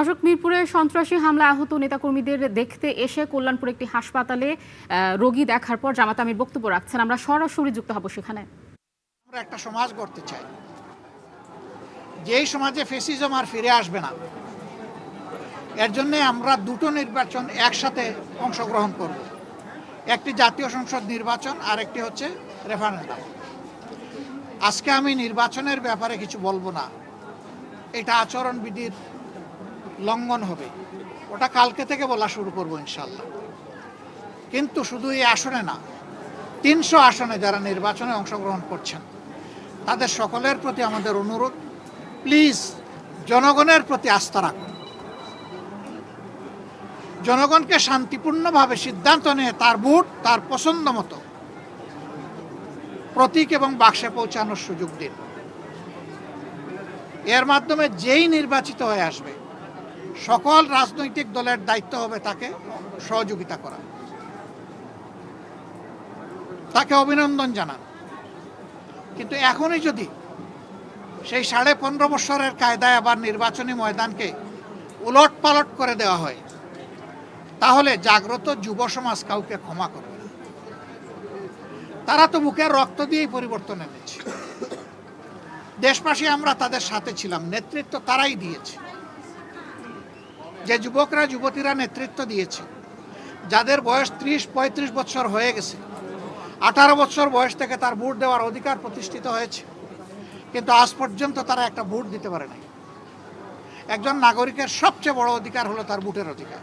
দর্শক, মিরপুরে সন্ত্রাসী হামলা আহত নেতাকর্মীদের দেখতে এসে কল্যাণপুর একটি হাসপাতালে রোগী দেখার পর জামাত আমির বক্তব্য রাখছেন। আমরা সরাসরি যুক্ত হব সেখানে। আমরা একটা সমাজ গড়তে চাই, যেই সমাজে ফ্যাসিজম আর ফিরে আসবে না। এর জন্য আমরা দুটো নির্বাচন একসাথে অংশগ্রহণ করব, একটি জাতীয় সংসদ নির্বাচন আর একটি হচ্ছে রেফারেন্ডাম। আজকে আমি নির্বাচনের ব্যাপারে কিছু বলবো না, এটা আচরণবিধির লঙ্ঘন হবে, ওটা কালকে থেকে বলা শুরু করবো ইনশাল্লাহ। কিন্তু শুধু এই আসনে না, 300 আসনে যারা নির্বাচনে অংশগ্রহণ করছেন তাদের সকলের প্রতি আমাদের অনুরোধ, প্লিজ জনগণের প্রতি আস্থা রাখুন। জনগণকে শান্তিপূর্ণভাবে সিদ্ধান্ত নিয়ে তার ভোট তার পছন্দ মতো প্রতীক এবং বাক্সে পৌঁছানোর সুযোগ দিন। এর মাধ্যমে যেই নির্বাচিত হয়ে আসবে সকল রাজনৈতিক দলের দায়িত্ব হবে তাকে সহযোগিতা করা, তাকে অভিনন্দন জানান। কিন্তু এখনই যদি সেই 15.5 বছরের কায়দায় আবার নির্বাচনী ময়দানকে উলট পালট করে দেওয়া হয়, তাহলে জাগ্রত যুব সমাজ কাউকে ক্ষমা করবে না। তারা তো বুকের রক্ত দিয়েই পরিবর্তন এনেছে। দেশবাসী আমরা তাদের সাথে ছিলাম, নেতৃত্ব তারাই দিয়েছে। যে যুবকরা যুবতীরা নেতৃত্ব দিয়েছে, যাদের বয়স 30-35 বছর হয়ে গেছে, 18 বছর বয়স থেকে তার ভোট দেওয়ার অধিকার প্রতিষ্ঠিত হয়েছে, কিন্তু আজ পর্যন্ত তারা একটা ভোট দিতে পারে নাই। একজন নাগরিকের সবচেয়ে বড় অধিকার হলো তার ভোটের অধিকার,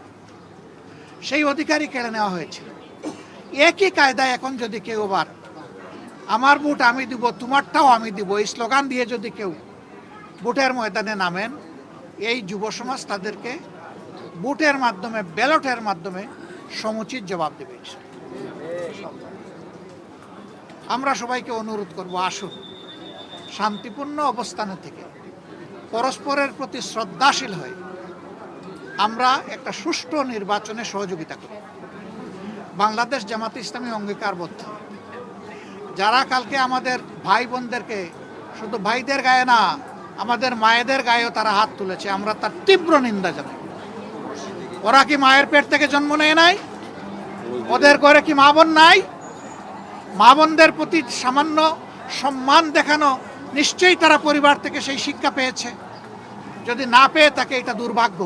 সেই অধিকারই কেড়ে নেওয়া হয়েছিল। একই কায়দায় এখন যদি কেউ আবার আমার ভোট আমি দিব, তোমারটাও আমি দিব, এই স্লোগান দিয়ে যদি কেউ ভোটের ময়দানে নামেন, এই যুব সমাজ তাদেরকে ভোটের মাধ্যমে, ব্যালটের মাধ্যমে সমুচিত জবাব দেবে। আমরা সবাইকে অনুরোধ করব, আসুন শান্তিপূর্ণ অবস্থানে থেকে পরস্পরের প্রতি শ্রদ্ধাশীল হয়ে আমরা একটা সুষ্ঠু নির্বাচনে সহযোগিতা করি। বাংলাদেশ জামাতে ইসলামী অঙ্গীকারবদ্ধ। যারা কালকে আমাদের ভাই বোনদেরকে, শুধু ভাইদের গায়ে না, আমাদের মায়েদের গায়েও তারা হাত তুলেছে, আমরা তার তীব্র নিন্দা জানাই। ওরা কি মায়ের পেট থেকে জন্ম নেয় নাই? ওদের ঘরে কি মা বোন নাই? মা বোনদের প্রতি সামান্য সম্মান দেখানো, নিশ্চয়ই তারা পরিবার থেকে সেই শিক্ষা পেয়েছে। যদি না পেয়ে থাকে, এটা দুর্ভাগ্য।